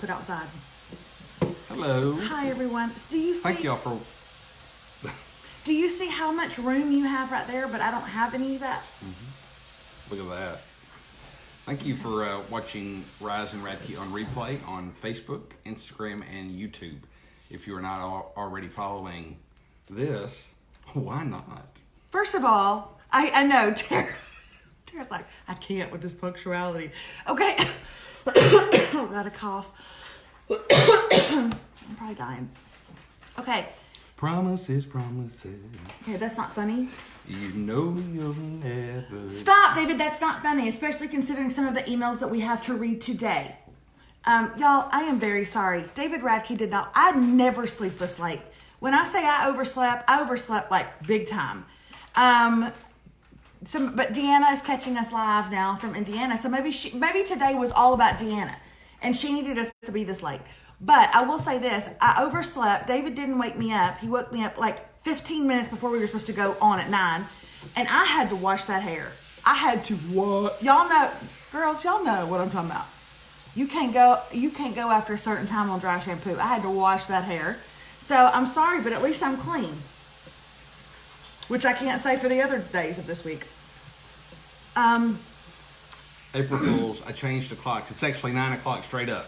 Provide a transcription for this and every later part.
put outside. Hello. Hi, everyone. Do you see? Thank y'all for. Do you see how much room you have right there? But I don't have any of that. Look at that. Thank you for watching Rise and Radke on replay on Facebook, Instagram, and YouTube. If you are not already following this, why not? First of all, I know Tara's like, I can't with this punctuality. Okay. Oh, got a cough. I'm probably dying. Okay. Promises. Okay, that's not funny. You know you'll never. Stop, David. That's not funny, especially considering some of the emails that we have to read today. Y'all, I am very sorry. David Radke did not. I never sleep this late. When I say I overslept like big time. But Deanna is catching us live now from Indiana, so maybe today was all about Deanna, and she needed us to be this late. But I will say this: I overslept. David didn't wake me up. He woke me up like 15 minutes before we were supposed to go on at 9, and I had to wash that hair. I had to what? Y'all know, girls. Y'all know what I'm talking about. You can't go after a certain time on dry shampoo. I had to wash that hair. So I'm sorry, but at least I'm clean. Which I can't say for the other days of this week. April Fools, I changed the clocks. It's actually 9 o'clock straight up.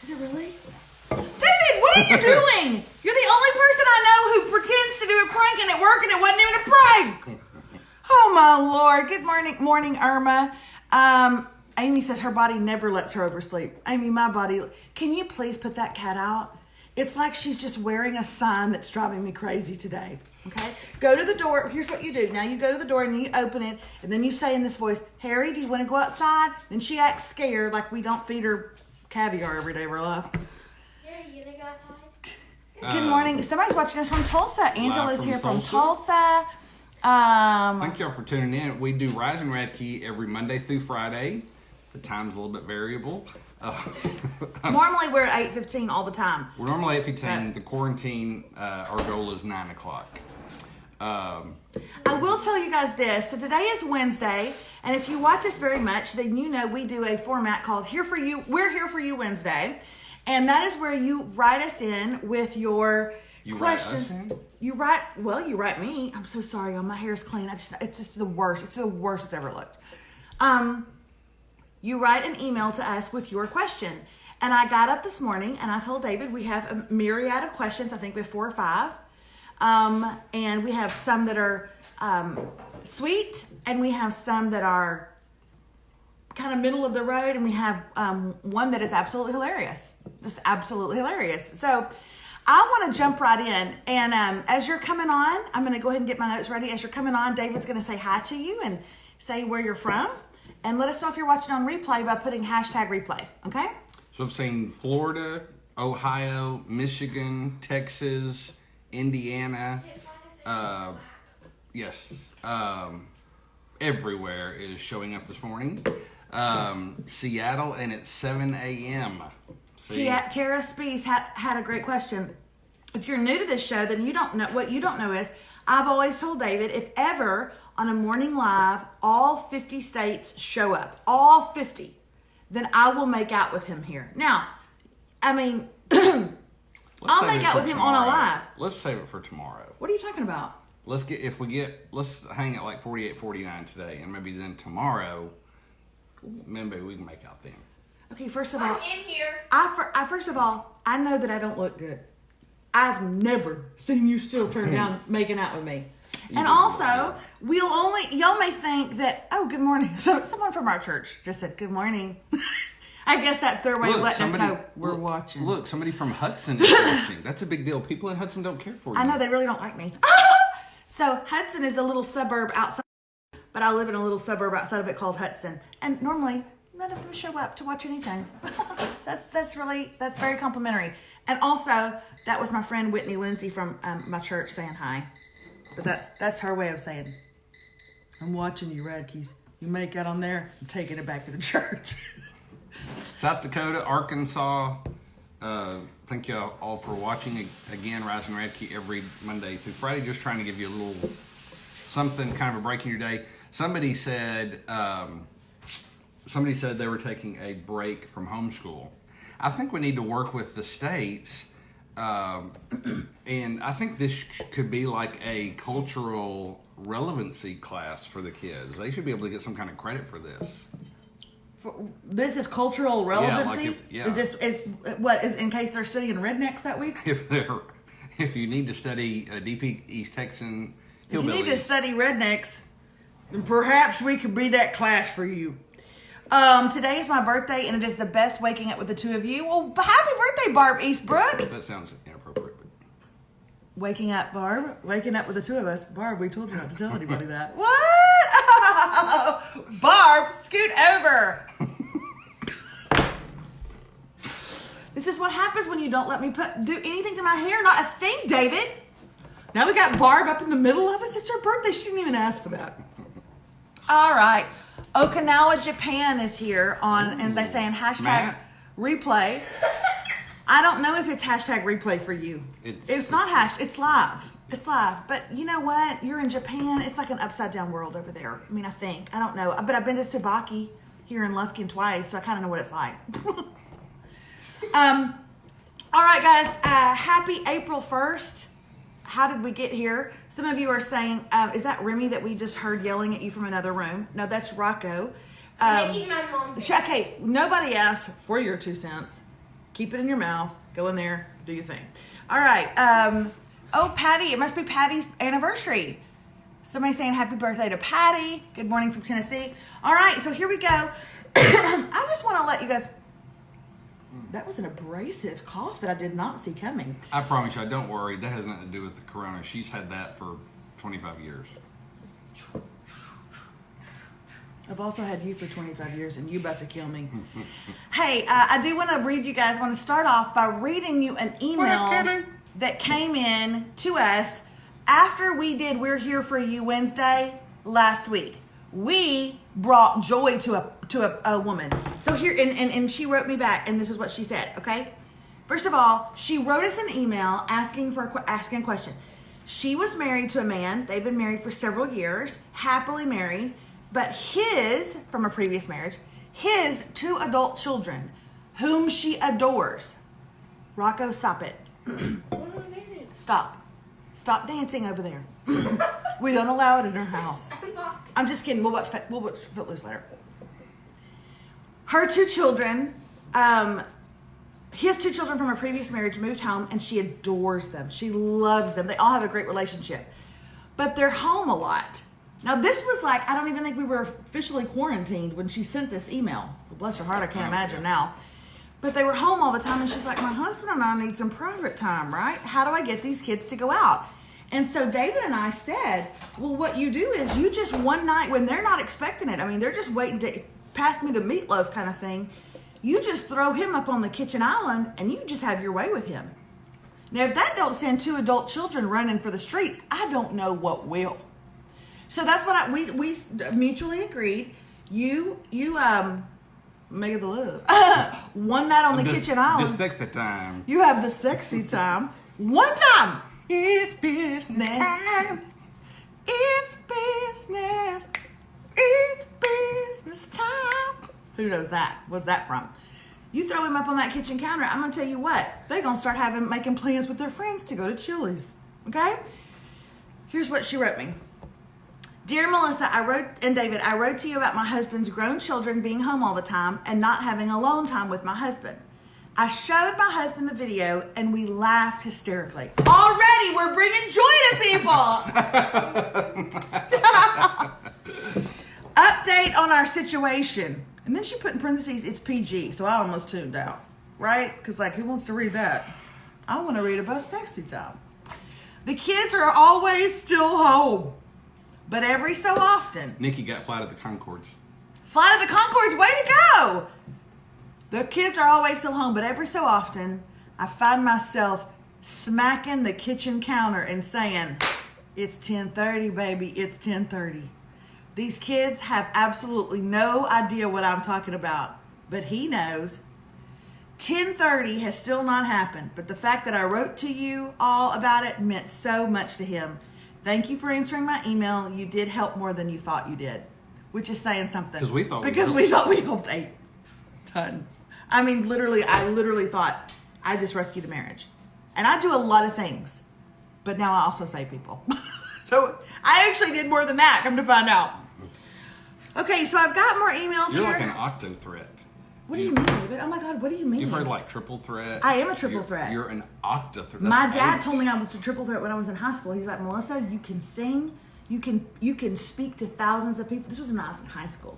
Is it really? David, what are you doing? You're the only person I know who pretends to do a prank and it worked and it wasn't even a prank. Oh my Lord. Good morning, Irma. Amy says her body never lets her oversleep. Amy, my body, can you please put that cat out? It's like she's just wearing a sign that's driving me crazy today. Okay? Go to the door. Here's what you do. Now you go to the door and you open it, and then you say in this voice, Harry, do you want to go outside? Then she acts scared like we don't feed her caviar every day of her life. Harry, you want to go outside? Good morning. Somebody's watching us from Tulsa. Angela's here from Tulsa. Tulsa. Thank y'all for tuning in. We do Rise and Radke every Monday through Friday. The time's a little bit variable. Normally we're at 8:15 all the time. We're normally 8:15. The quarantine, our goal is 9 o'clock. I will tell you guys this. So today is Wednesday, and if you watch us very much, then you know we do a format called Here For You. We're Here For You Wednesday, and that is where you write us in with your questions. Write us in? You write me. I'm so sorry, y'all. My hair is clean. It's just the worst. It's the worst it's ever looked. You write an email to us with your question. And I got up this morning and I told David we have a myriad of questions. I think we have 4 or 5. And we have some that are sweet, and we have some that are kind of middle of the road, and we have one that is absolutely hilarious. Just absolutely hilarious. So I want to jump right in. And as you're coming on, I'm going to go ahead and get my notes ready. As you're coming on, David's going to say hi to you and say where you're from. And let us know if you're watching on replay by putting #replay, okay? So I've seen Florida, Ohio, Michigan, Texas, Indiana. Everywhere is showing up this morning. Seattle, and it's 7 a.m. Tara Spees had a great question. If you're new to this show, then you don't know. What you don't know is I've always told David, if ever on a morning live, all 50 states show up, all 50, then I will make out with him here. Now, I mean, I'll make out with him on a live. Let's save it for tomorrow. What are you talking about? Let's hang at like 48, 49 today, and maybe then tomorrow, maybe we can make out then. Okay, first of all, I'm in here. First of all, I know that I don't look good. I've never seen you still turn down making out with me. And also, y'all may think that, oh, good morning. So someone from our church just said, good morning. I guess that's their way of letting us know we're watching. Look, somebody from Hudson is watching. That's a big deal. People in Hudson don't care for you. I know, they really don't like me. So Hudson is a little suburb outside, but I live in a little suburb outside of it called Hudson. And normally, none of them show up to watch anything. That's very complimentary. And also, that was my friend Whitney Lindsay from my church saying hi. But that's her way of saying, I'm watching you, Radkes. You make out on there, I'm taking it back to the church. South Dakota, Arkansas. Thank you all for watching. Again, Rise and Radke every Monday through Friday. Just trying to give you a little something, kind of a break in your day. Somebody said, somebody said they were taking a break from homeschool. I think we need to work with the states, and I think this could be like a cultural relevancy class for the kids. They should be able to get some kind of credit for this. This is cultural relevancy? Yeah. Is in case they're studying rednecks that week? If you need to study DP East Texan hillbillies. If you need to study rednecks, then perhaps we could be that class for you. Today is my birthday, and it is the best waking up with the two of you. Well, happy birthday, Barb Eastbrook. That sounds inappropriate. Waking up, Barb. Waking up with the two of us. Barb, we told you not to tell anybody that. What? Barb, scoot over. This is what happens when you don't let me do anything to my hair. Not a thing, David. Now we got Barb up in the middle of us. It's her birthday. She didn't even ask for that. All right. Okinawa, Japan is here and they're saying hashtag Matt? replay. I don't know if it's hashtag replay for you. It's not it's live. It's live. But you know what? You're in Japan. It's like an upside down world over there. I mean, I think. I don't know. But I've been to Tsubaki here in Lufkin twice, so I kind of know what it's like. All right, guys. Happy April 1st. How did we get here? Some of you are saying, is that Remy that we just heard yelling at you from another room? No, that's Rocco. Making my mom. Okay, nobody asked for your 2 cents. Keep it in your mouth. Go in there. Do your thing. All right. Oh, Patty. It must be Patty's anniversary. Somebody saying happy birthday to Patty. Good morning from Tennessee. All right, so here we go. I just want to let you guys... That was an abrasive cough that I did not see coming. I promise you, don't worry. That has nothing to do with the corona. She's had that for 25 years. I've also had you for 25 years, and you about to kill me. Hey, I do want to read you guys. I want to start off by reading you an email that came in to us after we did We're Here For You Wednesday last week. We brought joy to a woman. So here, and she wrote me back, and this is what she said, okay? First of all, she wrote us an email asking a question. She was married to a man. They've been married for several years, happily married, but from a previous marriage, his 2 adult children, whom she adores. Rocco, stop it. Stop. Stop dancing over there. We don't allow it in our house. I'm just kidding. We'll watch Footloose later. Her 2 children, his 2 children from a previous marriage moved home, and she adores them. She loves them. They all have a great relationship. But they're home a lot. Now, this was like, I don't even think we were officially quarantined when she sent this email. Bless her heart, I can't imagine now. But they were home all the time, and she's like, my husband and I need some private time, right? How do I get these kids to go out? And so David and I said, well, what you do is you just one night when they're not expecting it, I mean, they're just waiting to pass me the meatloaf kind of thing, you just throw him up on the kitchen island and you just have your way with him. Now, if that don't send 2 adult children running for the streets, I don't know what will. So that's what we mutually agreed. You make the love. One night on the kitchen island. The sexy time. You have the sexy time. One time. It's business time. It's business. It's business time. Who knows that? What's that from? You throw him up on that kitchen counter, I'm going to tell you what. They're going to start making plans with their friends to go to Chili's. Okay? Here's what she wrote me. Dear Melissa, David, I wrote to you about my husband's grown children being home all the time and not having alone time with my husband. I showed my husband the video and we laughed hysterically. Already, we're bringing joy to people. Update on our situation. And then she put in parentheses, it's PG, so I almost tuned out, right? Because who wants to read that? I want to read about sexy time. The kids are always still home, but every so often. Nikki got Flight of the Conchords. Flight of the Conchords, way to go! The kids are always still home, but every so often, I find myself smacking the kitchen counter and saying, it's 10:30, baby, it's 10:30. These kids have absolutely no idea what I'm talking about, but he knows. 10:30 has still not happened, but the fact that I wrote to you all about it meant so much to him. Thank you for answering my email. You did help more than you thought you did. which is saying something. Because we thought we helped a ton. I mean, I literally thought I just rescued a marriage. And I do a lot of things, but now I also save people. So I actually did more than that, come to find out. Okay, so I've got more emails You're here. like an octo threat. What do you mean, David? Oh my God, what do you mean? You've heard like triple threat. I am a triple threat. You're an octo threat. My dad told me I was a triple threat when I was in high school. He's like, Melissa, you can sing, you can speak to thousands of people. This was when I was in high school.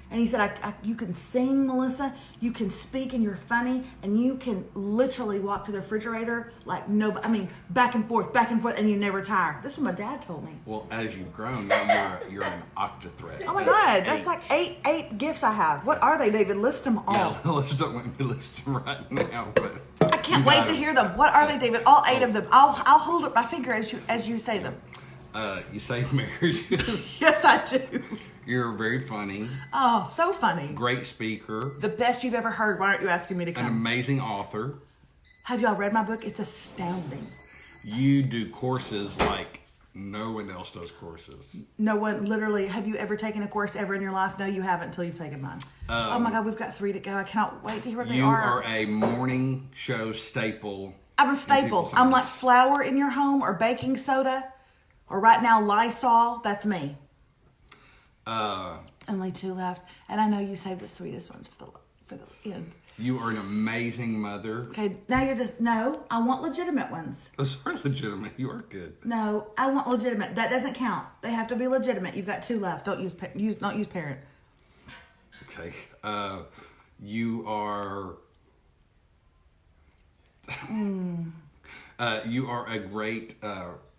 And he said, you can sing, Melissa, you can speak and you're funny, and you can literally walk to the refrigerator like nobody, I mean, back and forth, and you never tire. This is what my dad told me. Well, as you've grown, now you're an octo threat. Oh my God, that's like eight gifts I have. What are they, David? List them all. Yeah, don't let me list them right now, but I can't wait to hear them. What are they, David? All 8 of them. I'll hold up my finger as you say them. You save marriages. Yes, I do. You're very funny. Oh, so funny. Great speaker. The best you've ever heard. Why aren't you asking me to come? An amazing author. Have y'all read my book? It's astounding. You do courses like no one else does courses. No one, literally, have you ever taken a course ever in your life? No, you haven't until you've taken mine. Oh my God, we've got 3 to go. I cannot wait to hear what they are. You are a morning show staple. I'm a staple. I'm like flour in your home or baking soda or right now Lysol. That's me. Only 2 left. And I know you saved the sweetest ones for the end. You are an amazing mother. Okay, now you're just, no, I want legitimate ones. Those are legitimate. You are good. No, I want legitimate. That doesn't count. They have to be legitimate. You've got 2 left. Don't use parent. Okay. You are... you are a great...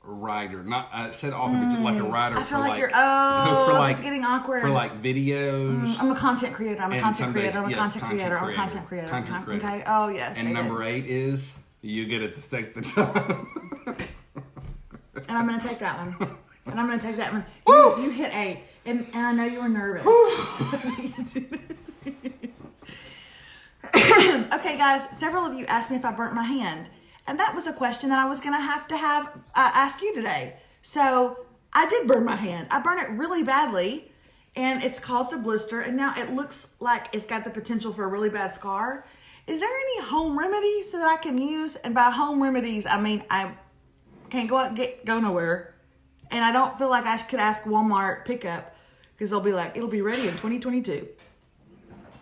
writer. Not I said author, but like a writer. I feel for like you're. for This like is getting awkward. for like videos. I'm a content creator. I'm a and content some days- creator. I'm a yeah, content creator. I'm a content creator. Content creator. Okay. Oh yes. And number 8 is you get it to take the time. And I'm gonna take that one. And I'm gonna take that one. You hit 8, and I know you were nervous. Okay, guys. Several of you asked me if I burnt my hand. And that was a question that I was going to have ask you today. So I did burn my hand. I burned it really badly, and it's caused a blister, and now it looks like it's got the potential for a really bad scar. Is there any home remedies that I can use? And by home remedies, I mean I can't go out and go nowhere, and I don't feel like I could ask Walmart pickup because they'll be like, it'll be ready in 2022.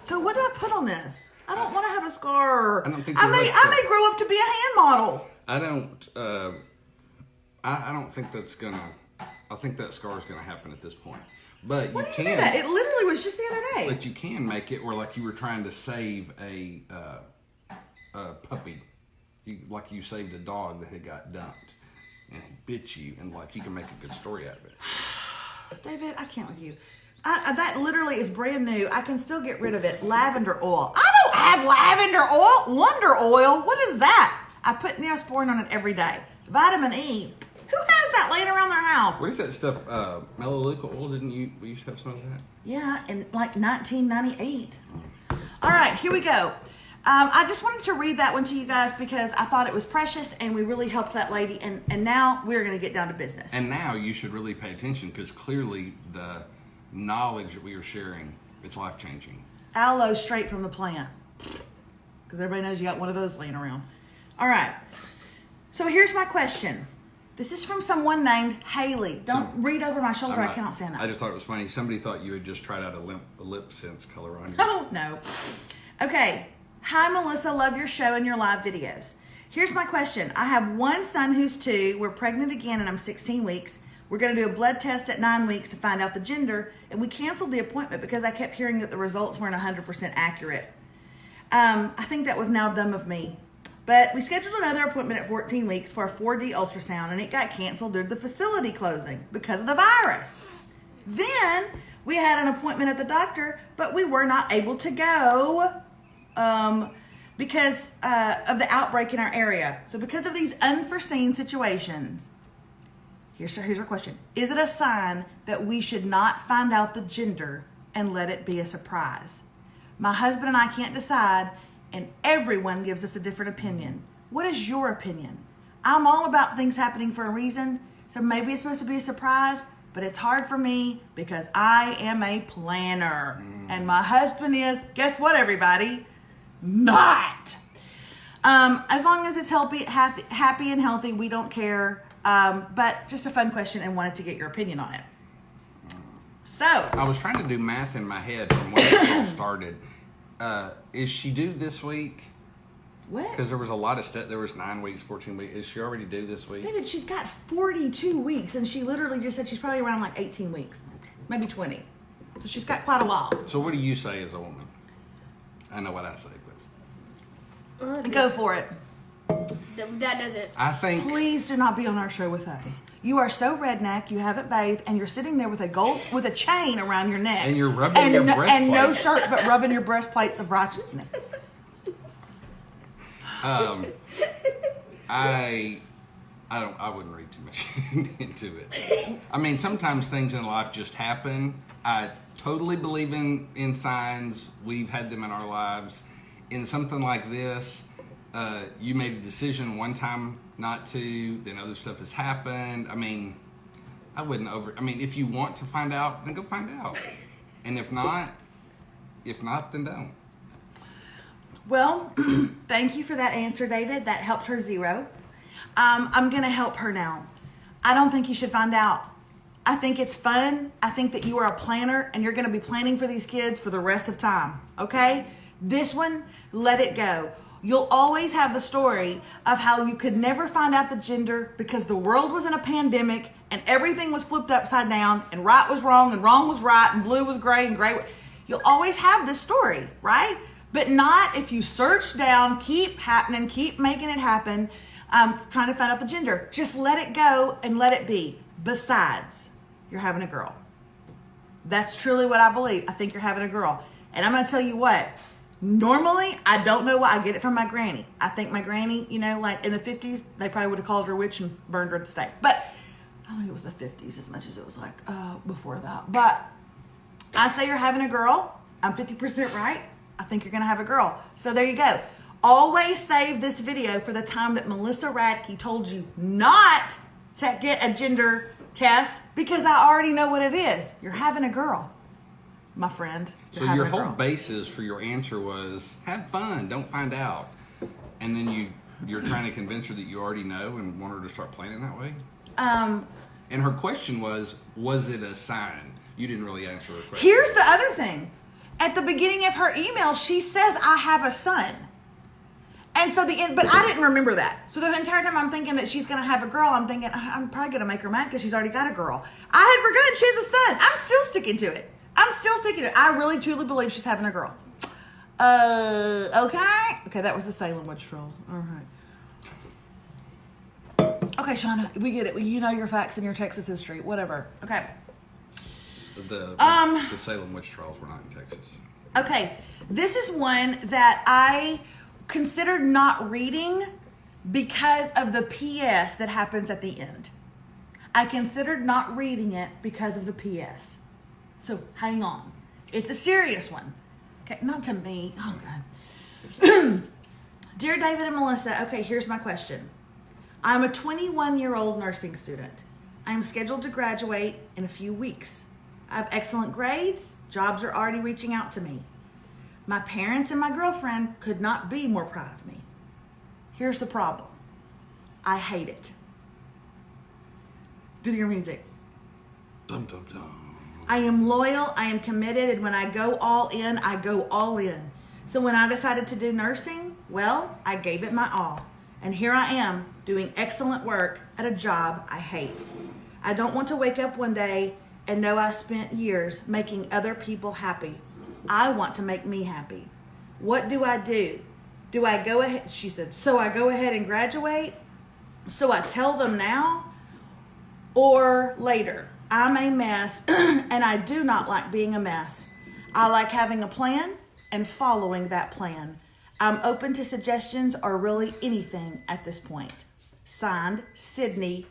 So what do I put on this? I don't want to have a scar. I don't think I may grow up to be a hand model. I don't think that's gonna. I think that scar is gonna happen at this point. But What you do you can. say that? It literally was just the other day. But you can make it where like you were trying to save a puppy, like you saved a dog that had got dumped and he bit you, and like you can make a good story out of it. David, I can't with you. That literally is brand new. I can still get rid of it. Lavender oil. I don't have lavender oil. Wonder oil. What is that? I put Neosporin on it every day. Vitamin E. Who has that laying around their house? What is that stuff? Melaleuca oil? Didn't you? We used to have some of that. Yeah, in like 1998. All right, here we go. I just wanted to read that one to you guys because I thought it was precious and we really helped that lady. And now we're going to get down to business. And now you should really pay attention because clearly the knowledge that we are sharing, it's life-changing. Aloe straight from the plant. Because everybody knows you got one of those laying around. All right. So here's my question. This is from someone named Haley. Don't read over my shoulder. I cannot stand that. I just thought it was funny. Somebody thought you had just tried out a lip sense color on you. Oh, no. Okay. Hi, Melissa. Love your show and your live videos. Here's my question. I have one son who's 2. We're pregnant again and I'm 16 weeks. We're going to do a blood test at 9 weeks to find out the gender. And we canceled the appointment because I kept hearing that the results weren't 100% accurate. I think that was now dumb of me. But we scheduled another appointment at 14 weeks for a 4D ultrasound, and it got canceled due to the facility closing because of the virus. Then we had an appointment at the doctor, but we were not able to go because of the outbreak in our area. So because of these unforeseen situations, here's our question. Is it a sign that we should not find out the gender and let it be a surprise? My husband and I can't decide, and everyone gives us a different opinion. What is your opinion? I'm all about things happening for a reason, so maybe it's supposed to be a surprise, But it's hard for me because I am a planner. And my husband is, guess what, everybody? Not. As long as it's happy and healthy, we don't care. But just a fun question and wanted to get your opinion on it. So. I was trying to do math in my head from when it all started. Is she due this week? What? Because there was a lot of stuff. There was 9 weeks, 14 weeks. Is she already due this week? David, she's got 42 weeks, and she literally just said she's probably around like 18 weeks, maybe 20. So she's got quite a while. So what do you say as a woman? I know what I say, but Go for it. That does it. I think Please do not be on our show with us. You are so redneck. You haven't bathed, and you're sitting there with a chain around your neck, And you're rubbing your breastplate. and no shirt, but rubbing your breastplates of righteousness. I wouldn't read too much into it. I mean, sometimes things in life just happen. I totally believe in signs. We've had them in our lives. In something like this, you made a decision one time not to, then other stuff has happened. I mean, if you want to find out, then go find out. And if not, then don't. Well, thank you for that answer, David. That helped her zero. I'm going to help her now. I don't think you should find out. I think it's fun. I think that you are a planner and you're going to be planning for these kids for the rest of time. Okay? This one, let it go. You'll always have the story of how you could never find out the gender because the world was in a pandemic and everything was flipped upside down and right was wrong and wrong was right and blue was gray and gray. You'll always have this story, right? But not if you search down, keep making it happen, trying to find out the gender. Just let it go and let it be. Besides, you're having a girl. That's truly what I believe. I think you're having a girl. And I'm going to tell you what. Normally, I don't know why. I get it from my granny. I think my granny, like in the 50s, they probably would have called her a witch and burned her at the stake. But I don't think it was the 50s as much as it was like before that. But I say you're having a girl. I'm 50% right. I think you're going to have a girl. So there you go. Always save this video for the time that Melissa Radke told you not to get a gender test because I already know what it is. You're having a girl, my friend. So your whole basis for your answer was have fun, don't find out. And then you're trying to convince her that you already know and want her to start planning that way? And her question was it a sign? You didn't really answer her question. Here's the other thing. At the beginning of her email, she says, I have a son. And so but I didn't remember that. So the entire time I'm thinking that she's going to have a girl, I'm thinking, I'm probably going to make her mad because she's already got a girl. I had forgotten she has a son. I'm still sticking to it. I really, truly believe she's having a girl. Okay. Okay, that was the Salem witch trolls. All right. Okay, Shauna, we get it. You know your facts and your Texas history. Whatever. Okay. The Salem witch trials were not in Texas. Okay, this is one that I considered not reading because of the PS that happens at the end. I considered not reading it because of the PS. So hang on. It's a serious one. Okay, not to me. Oh, God. Dear David and Melissa, okay, here's my question. I'm a 21-year-old nursing student. I am scheduled to graduate in a few weeks. I have excellent grades. Jobs are already reaching out to me. My parents and my girlfriend could not be more proud of me. Here's the problem. I hate it. Do your music. Dum, dum, dum. I am loyal, I am committed, and when I go all in, I go all in. So when I decided to do nursing, well, I gave it my all. And here I am, doing excellent work at a job I hate. I don't want to wake up one day and know I spent years making other people happy. I want to make me happy. What do? Do I go ahead? She said, so I go ahead and graduate? So I tell them now? Or later? I'm a mess and I do not like being a mess. I like having a plan and following that plan. I'm open to suggestions or really anything at this point. Signed, Sydney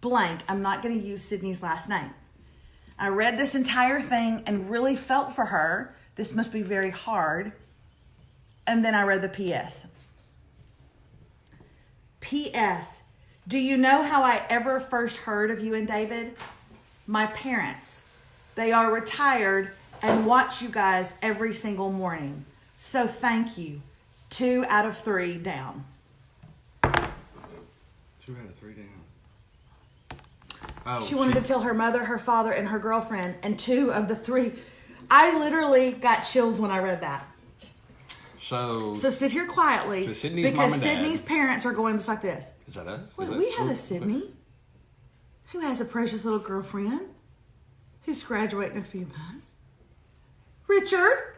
blank. I'm not going to use Sydney's last name. I read this entire thing and really felt for her. This must be very hard. And then I read the PS. PS. Do you know how I ever first heard of you and David? my parents. They are retired and watch you guys every single morning. So thank you. 2 out of 3 down. 2 out of 3 down. Oh, She wanted to tell her mother, her father, and her girlfriend, and 2 of the 3. I literally got chills when I read that. So sit here quietly. So Sydney's because mom and dad. Sydney's parents are going just like this. Is that us? Wait, Is that- we have a Sydney who has a precious little girlfriend who's graduating in a few months. Richard.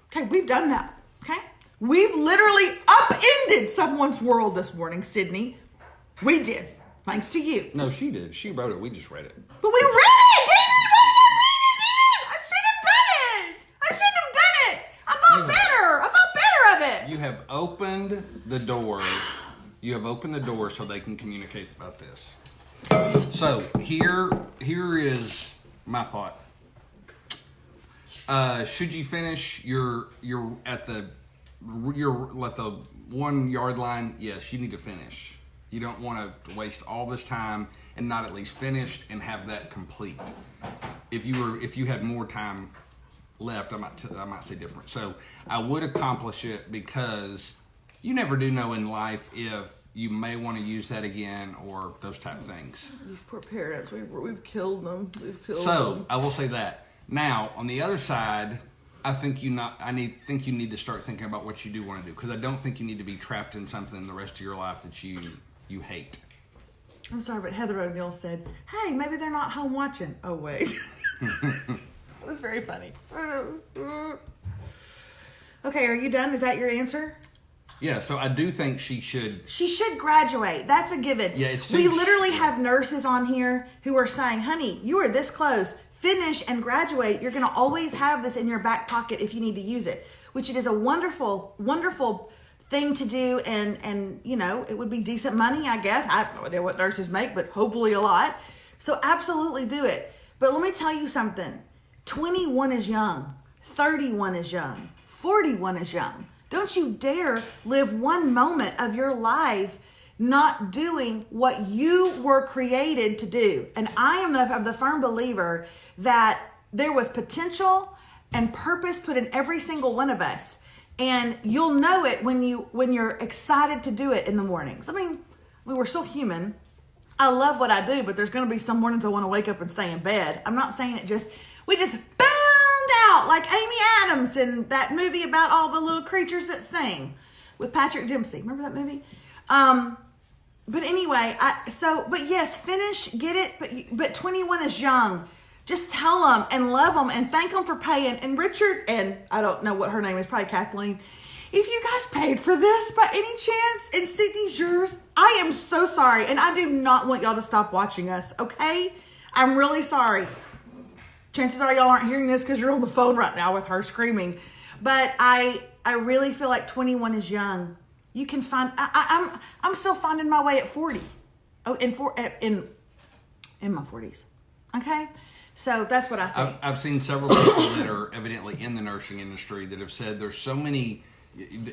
Okay, we've done that. Okay? We've literally upended someone's world this morning, Sydney. We did. Thanks to you. No, she did. She wrote it. We just read it. But we read it, David! We didn't read it! I shouldn't have done it! I thought better of it! You have opened the door. You have opened the door so they can communicate about this. So here is my thought. Should you finish your at the 1 yard line? Yes, you need to finish. You don't want to waste all this time and not at least finished and have that complete. If you had more time left, I might say different. So I would accomplish it because you never do know in life if you may want to use that again or those type of things. These poor parents, we've killed them. So I will say that. Now on the other side, I think you need to start thinking about what you do want to do, because I don't think you need to be trapped in something the rest of your life that you hate. I'm sorry, but Heather O'Neill said, "Hey, maybe they're not home watching." Oh wait, it was very funny. Okay, are you done? Is that your answer? Yeah, so I do think she should. She should graduate. That's a given. Yeah, it's we literally have nurses on here who are saying, "Honey, you are this close. Finish and graduate. You're going to always have this in your back pocket if you need to use it," which it is a wonderful, wonderful thing to do. And you know, it would be decent money, I guess. I have no idea what nurses make, but hopefully a lot. So absolutely do it. But let me tell you something. 21 is young. 31 is young. 41 is young. Don't you dare live one moment of your life not doing what you were created to do. And I am of the firm believer that there was potential and purpose put in every single one of us. And you'll know it when you're excited to do it in the mornings. I mean, we're still human. I love what I do, but there's going to be some mornings I want to wake up and stay in bed. I'm not saying we just bound out like Amy Adams in that movie about all the little creatures that sing with Patrick Dempsey. Remember that movie? But anyway, but yes, finish, get it. But 21 is young. Just tell them and love them and thank them for paying. And Richard, and I don't know what her name is, probably Kathleen. If you guys paid for this by any chance and Sydney's yours, I am so sorry. And I do not want y'all to stop watching us, okay? I'm really sorry. Chances are y'all aren't hearing this because you're on the phone right now with her screaming. But I really feel like 21 is young. You can find, I'm still finding my way at 40. Oh, in my 40s. Okay? So that's what I think. I've seen several people that are evidently in the nursing industry that have said there's so many,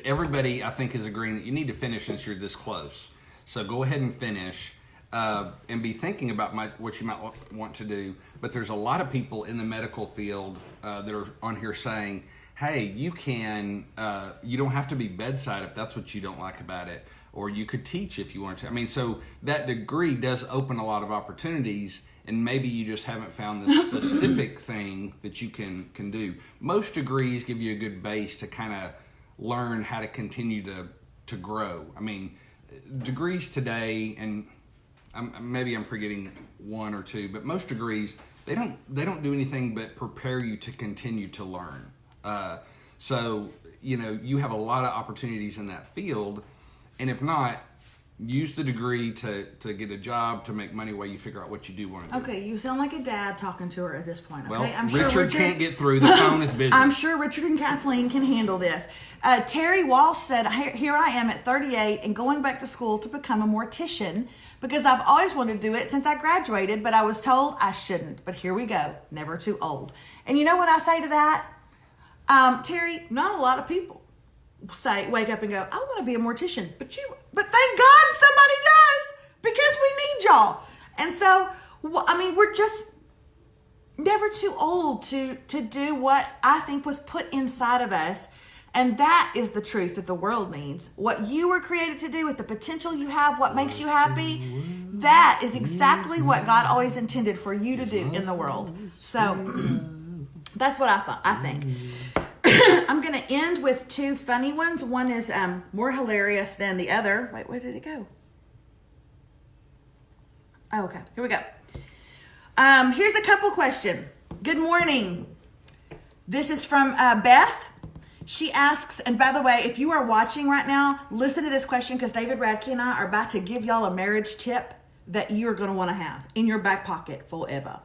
everybody I think is agreeing that you need to finish since you're this close. So go ahead and finish and be thinking about what you might want to do. But there's a lot of people in the medical field that are on here saying, hey, you don't have to be bedside if that's what you don't like about it, or you could teach if you want to. I mean, so that degree does open a lot of opportunities, and maybe you just haven't found the specific thing that you can do. Most degrees give you a good base to kind of learn how to continue to grow. I mean, degrees today, and maybe I'm forgetting one or two, but most degrees, they don't do anything but prepare you to continue to learn. So, you have a lot of opportunities in that field, and if not, use the degree to get a job, to make money while you figure out what you do want to do. Okay, you sound like a dad talking to her at this point. Okay? Well, I'm Richard can't get through. The phone is busy. I'm sure Richard and Kathleen can handle this. Terry Walsh said, here I am at 38 and going back to school to become a mortician because I've always wanted to do it since I graduated, but I was told I shouldn't. But here we go. Never too old. And you know what I say to that? Terry, not a lot of people wake up and go, I want to be a mortician, but thank God somebody because we need y'all. And so, I mean, we're just never too old to do what I think was put inside of us. And that is the truth that the world needs. What you were created to do with the potential you have, what makes you happy, that is exactly what God always intended for you to do in the world. So that's what I think. I'm going to end with two funny ones. One is more hilarious than the other. Wait, where did it go? Oh, okay. Here we go. Here's a couple question. Good morning. This is from Beth. She asks, and by the way, if you are watching right now, listen to this question because David Radke and I are about to give y'all a marriage tip that you're going to want to have in your back pocket forever.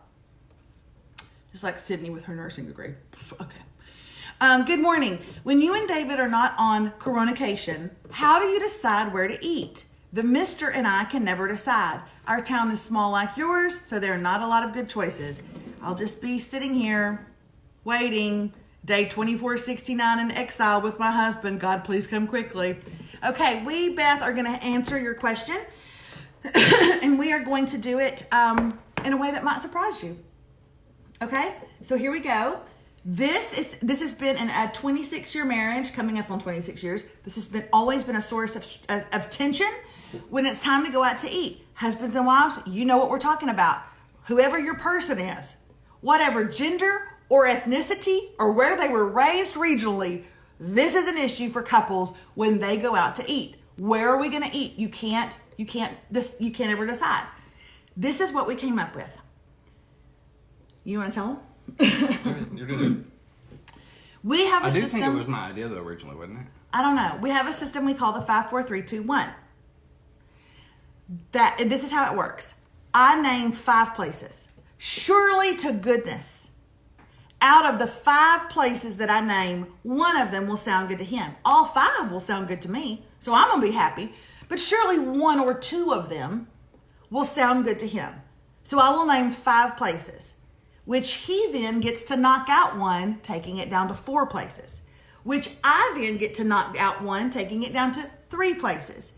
Just like Sydney with her nursing degree. Okay. Good morning. When you and David are not on coronation, how do you decide where to eat? The mister and I can never decide. Our town is small like yours, so there are not a lot of good choices. I'll just be sitting here waiting. Day 2469 in exile with my husband. God, please come quickly. Okay, we, Beth, are going to answer your question. And we are going to do it in a way that might surprise you. Okay, so here we go. This has been a 26-year marriage, coming up on 26 years. This has always been a source of tension when it's time to go out to eat. Husbands and wives, you know what we're talking about. Whoever your person is, whatever gender or ethnicity or where they were raised regionally, this is an issue for couples when they go out to eat. Where are we going to eat? You can't ever decide. This is what we came up with. You want to tell them? You're doing it. We have a system. I do think it was my idea though originally, wasn't it? I don't know. We have a system we call the 5, 4, 3, 2, 1. This is how it works. I name 5 places. Surely to goodness, out of the 5 places that I name, one of them will sound good to him. All 5 will sound good to me, so I'm going to be happy. But surely 1 or 2 of them will sound good to him. So I will name 5 places, which he then gets to knock out 1, taking it down to 4 places, which I then get to knock out 1, taking it down to 3 places.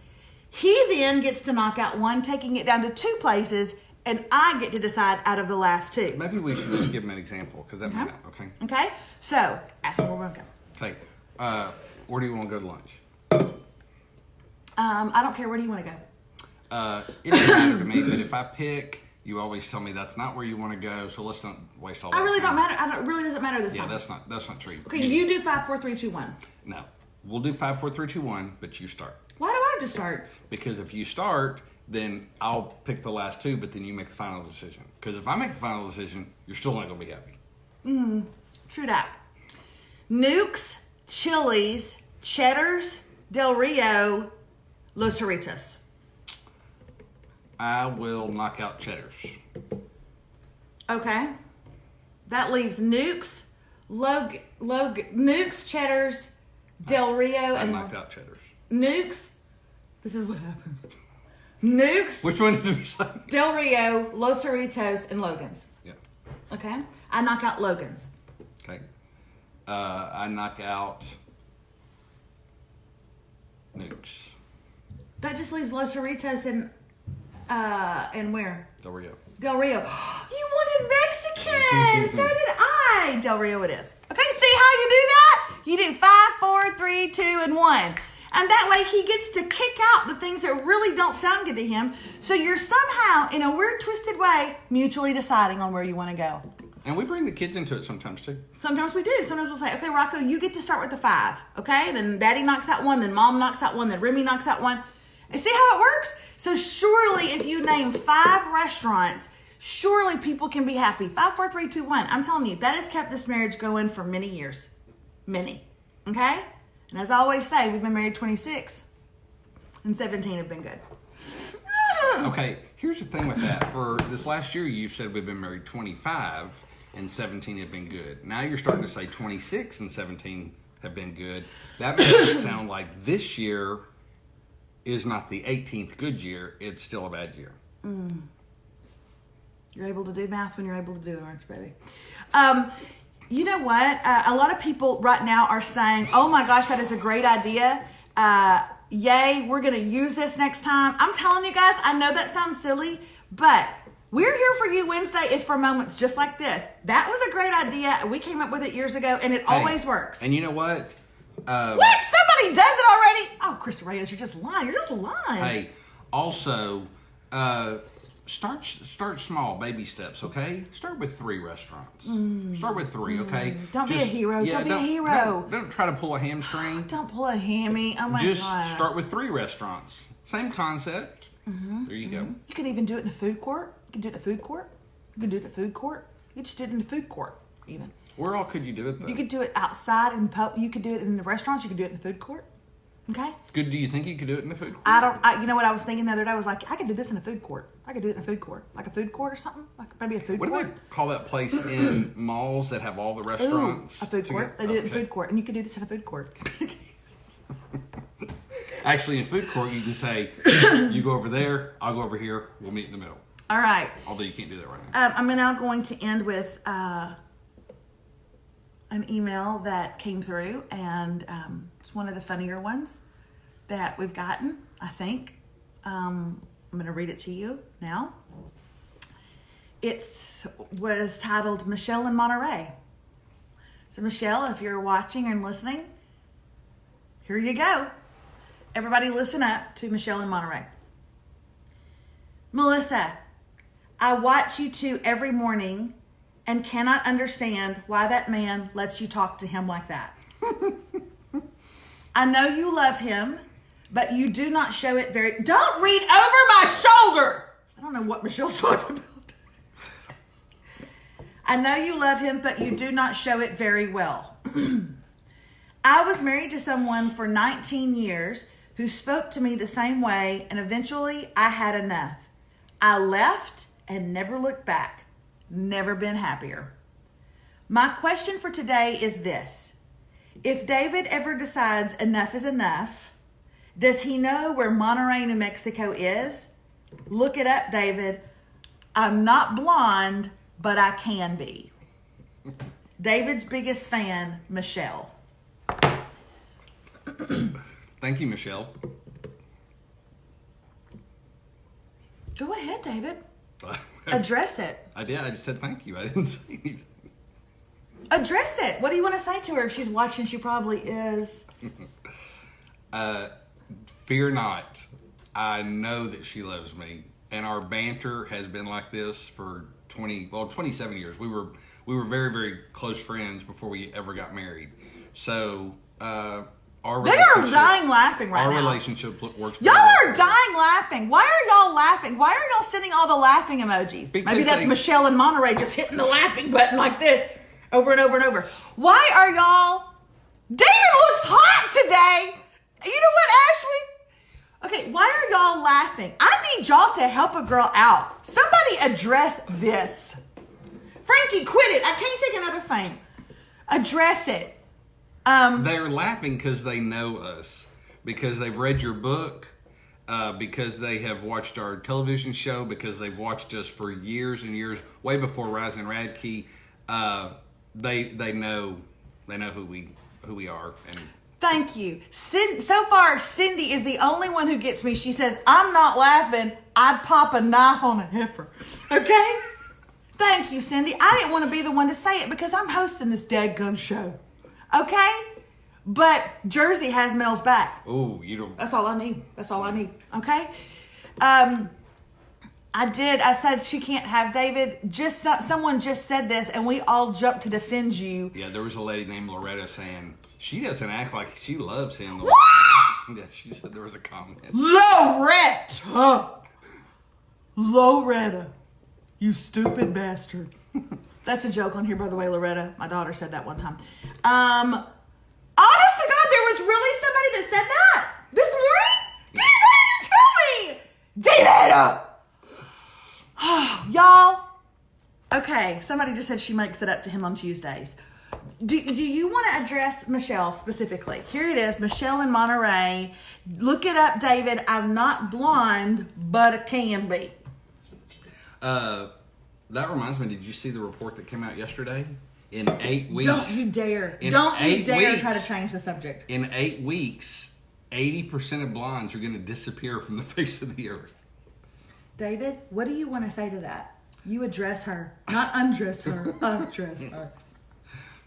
He then gets to knock out 1, taking it down to 2 places, and I get to decide out of the last 2. Maybe we should just give him an example because that might not. Okay. Okay. So ask me where we're going to go. Okay. Where do you want to go to lunch? I don't care. Where do you want to go? It doesn't matter to me, but if I pick, you always tell me that's not where you want to go. So let's not waste all that time. I really don't matter. It really doesn't matter this time. Yeah, that's not true. Okay, you do 5, 4, 3, 2, 1. No, we'll do 5, 4, 3, 2, 1, but you start. Why do I just start? Because if you start, then I'll pick the last 2, but then you make the final decision. Because if I make the final decision, you're still not going to be happy. True that. Nukes, Chili's, Cheddar's, Del Rio, Los Cerritos. I will knock out Cheddar's. Okay. That leaves Nukes, Nukes, Cheddar's, Del Rio, I and knocked out Cheddar's. Nukes. This is what happens. Nukes. Which one did we say? Del Rio, Los Cerritos, and Logan's. Yeah. Okay. I knock out Logan's. Okay. I knock out Nukes. That just leaves Los Cerritos and where? Del Rio. Del Rio. You wanted Mexican. So did I. Del Rio it is. Okay, see how you do that? You do 5, 4, 3, 2, and 1. And that way he gets to kick out the things that really don't sound good to him. So you're somehow, in a weird, twisted way, mutually deciding on where you want to go. And we bring the kids into it sometimes too. Sometimes we do. Sometimes we'll say, okay, Rocco, you get to start with the 5. Okay? Then Daddy knocks out 1, then Mom knocks out 1, then Remy knocks out 1. And see how it works? So surely if you name 5 restaurants, surely people can be happy. 5, 4, 3, 2, 1. I'm telling you, that has kept this marriage going for many years. Many. Okay? And as I always say, we've been married 26 and 17 have been good. Okay, here's the thing with that. For this last year, you've said we've been married 25 and 17 have been good. Now you're starting to say 26 and 17 have been good. That makes it sound like this year is not the 18th good year. It's still a bad year. You're able to do math when you're able to do it, aren't you, baby? You know what? A lot of people right now are saying, oh my gosh, that is a great idea. Yay, we're going to use this next time. I'm telling you guys, I know that sounds silly, but we're here for you. Wednesday is for moments just like this. That was a great idea. We came up with it years ago, and it always works. And you know what? What? Somebody does it already? Oh, Krista Reyes, you're just lying. You're just lying. Hey, also, start small, baby steps, okay? Start with 3 restaurants. Start with 3, okay? Don't be a hero. Don't be a hero. Don't try to pull a hamstring. Don't pull a hammy. Oh my Just God. start with 3 restaurants. Same concept. There you go. You can even do it in a food court. You can do it in a food court. You can do it in a food court. You just did it in the food court, even. Where all could you do it, though? You could do it outside in the pub. You could do it in the restaurants. You could do it in the food court. Okay? Good. Do you think you could do it in the food court? You know what I was thinking the other day? I was like, I could do this in a food court. I could do it in a food court. Like a food court or something? Like maybe a food What do court? they call that place in malls that have all the restaurants? A food court. They do it in a food court. And you could do this in a food court. Actually, in food court, you can say, you go over there, I'll go over here, we'll meet in the middle. All right. Although you can't do that right now. I'm now going to end with an email that came through, and it's one of the funnier ones that we've gotten, I think. I'm going to read it to you now. It was titled Michelle in Monterey. So Michelle, if you're watching and listening, here you go. Everybody listen up to Michelle in Monterey. Melissa, I watch you 2 every morning and cannot understand why that man lets you talk to him like that. I know you love him, but you do not show it very... Don't read over my shoulder! I don't know what Michelle's talking about. I know you love him, but you do not show it very well. I was married to someone for 19 years who spoke to me the same way, and eventually I had enough. I left and never looked back. Never been happier. My question for today is this. If David ever decides enough is enough, does he know where Monterey, New Mexico is? Look it up, David. I'm not blonde, but I can be. David's biggest fan, Michelle. Thank you, Michelle. Go ahead, David. Address it. I did. I just said thank you. I didn't say anything. Address it. What do you want to say to her? If she's watching, she probably is. Fear not. I know that she loves me. And our banter has been like this for 27 years. We were very, very close friends before we ever got married. So, They are dying laughing right now. Our relationship works. Y'all are dying laughing. Why are y'all laughing? Why are y'all sending all the laughing emojis? Because Maybe that's Michelle in Monterey just hitting the laughing button like this over and over and over. Why are y'all... David looks hot today. You know what, Ashley? Okay, why are y'all laughing? I need y'all to help a girl out. Somebody address this. Frankie, quit it. I can't take another thing. Address it. They're laughing because they know us, because they've read your book, because they have watched our television show, because they've watched us for years and years, way before Rise and Radke. They know who we are. And thank you. So far, Cindy is the only one who gets me. She says, "I'm not laughing. I'd pop a knife on a heifer." Okay. Thank you, Cindy. I didn't want to be the one to say it because I'm hosting this dadgum show. Okay? But Jersey has Mel's back. oh, you don't. That's all I need. That's all I need. Okay? I said she can't have David. Someone just said this, and we all jumped to defend you. Yeah, there was a lady named Loretta saying she doesn't act like she loves him. What? Yeah, she said there was a comment. Loretta, you stupid bastard. That's a joke on here, by the way, Loretta. My daughter said that one time. Honest to God, there was really somebody that said that this morning? David, what are you doing? David! Y'all. Okay, somebody just said she makes it up to him on Tuesdays. Do you want to address Michelle specifically? Here it is, Michelle in Monterey. Look it up, David. I'm not blonde, but I can be. That reminds me, did you see the report that came out yesterday? In 8 weeks. Don't you dare. In Don't you 8 dare weeks, try to change the subject. In 8 weeks, 80% of blondes are going to disappear from the face of the earth. David, what do you want to say to that? You address her, not undress her. Address her.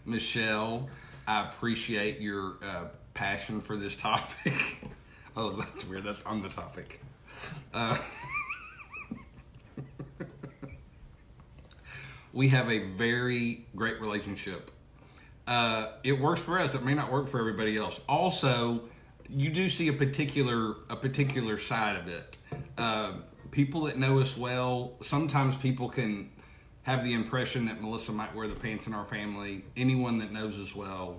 Michelle, I appreciate your passion for this topic. Oh, that's weird. That's on the topic. We have a very great relationship. It works for us. It may not work for everybody else. Also, you do see a particular side of it. People that know us well, sometimes people can have the impression that Melissa might wear the pants in our family. Anyone that knows us well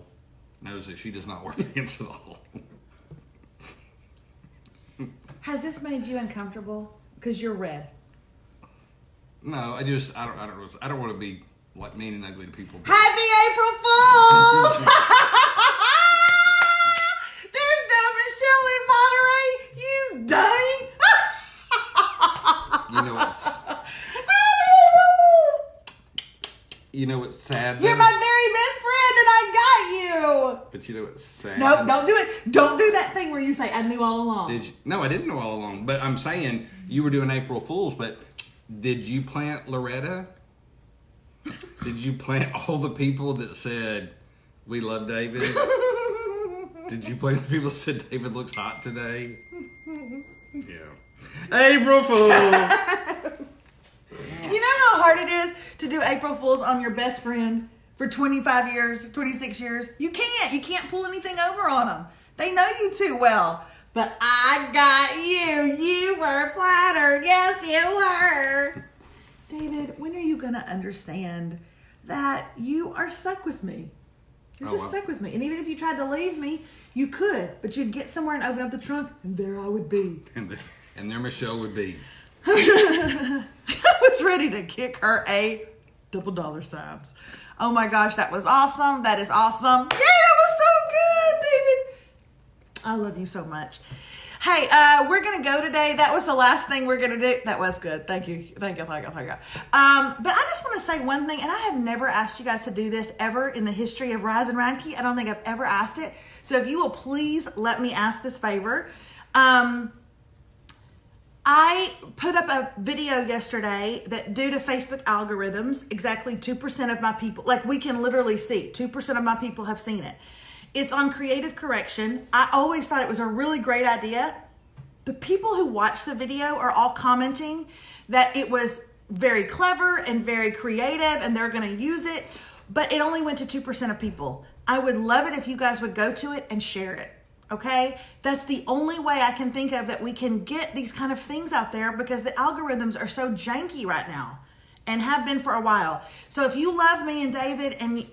knows that she does not wear pants at all. Has this made you uncomfortable? Because you're red. No, I don't want to be like mean and ugly to people. Happy April Fools! There's no Michelle in Monterey, you dummy! You know what's Happy April Fools! You know what's sad? You're though? my very best friend, and I got you. But you know what's sad? No, don't do it. Don't do that thing where you say I knew all along. Did you? No, I didn't know all along. But I'm saying you were doing April Fools. But did you plant Loretta? Did you plant all the people that said we love David? Did you plant the people that said David looks hot today? Yeah. April Fool. You know how hard it is to do April Fools on your best friend for 25 years, 26 years? You can't pull anything over on them. They know you too well. But I got you. You were flattered. Yes, you were. David, when are you going to understand that you are stuck with me? You're just stuck with me. And even if you tried to leave me, you could. But you'd get somewhere and open up the trunk, and there I would be. And there Michelle would be. I was ready to kick her a $signs. Oh my gosh, that was awesome. That is awesome. Yeah, that was so good, David. I love you so much. Hey, we're going to go today. That was the last thing we're going to do. That was good. Thank you. Thank you. But I just want to say one thing, and I have never asked you guys to do this ever in the history of Rise and Radke. I don't think I've ever asked it. So if you will please let me ask this favor. I put up a video yesterday that due to Facebook algorithms, exactly 2% of my people, like we can literally see, 2% of my people have seen it. It's on creative correction. I always thought it was a really great idea. The people who watched the video are all commenting that it was very clever and very creative and they're going to use it, but it only went to 2% of people. I would love it if you guys would go to it and share it. Okay, that's the only way I can think of that we can get these kind of things out there because the algorithms are so janky right now and have been for a while. So if you love me and David, and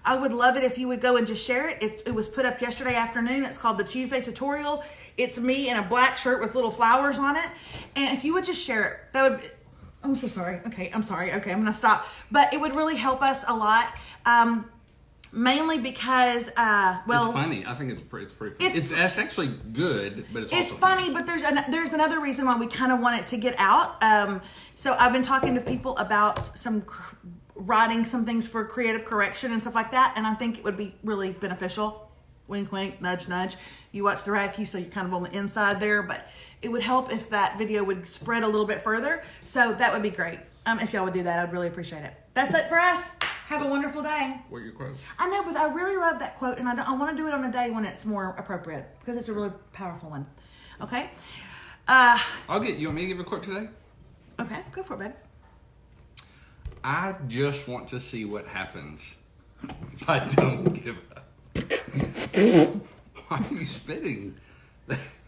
I would love it if you would go and just share it. It was put up yesterday afternoon. It's called the Tuesday Tutorial. It's me in a black shirt with little flowers on it. And if you would just share it, that would be, I'm so sorry. Okay, I'm sorry. Okay, I'm going to stop. But it would really help us a lot. Mainly because, it's funny. I think it's pretty funny. It's actually good, but it's also funny. But there's another reason why we kind of want it to get out. So I've been talking to people about writing some things for creative correction and stuff like that, and I think it would be really beneficial. Wink, wink, nudge, nudge. You watch the Radke, so you're kind of on the inside there, but it would help if that video would spread a little bit further. So that would be great. If y'all would do that, I'd really appreciate it. That's it for us. Have a wonderful day. What are your quotes? I know, but I really love that quote, and I want to do it on a day when it's more appropriate because it's a really powerful one. Okay? You want me to give a quote today? Okay, go for it, babe. I just want to see what happens if I don't give up. Why are you spitting?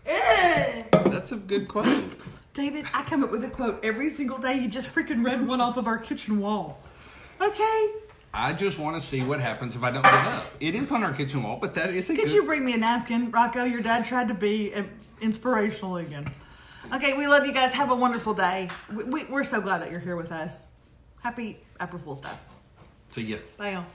That's a good quote. David, I come up with a quote every single day. You just freaking read one off of our kitchen wall. Okay? I just want to see what happens if I don't give up. It is on our kitchen wall, but that is a Could you bring me a napkin, Rocco? Your dad tried to be inspirational again. Okay, we love you guys. Have a wonderful day. We're so glad that you're here with us. Happy April Fool's Day. See ya. Bye, y'all.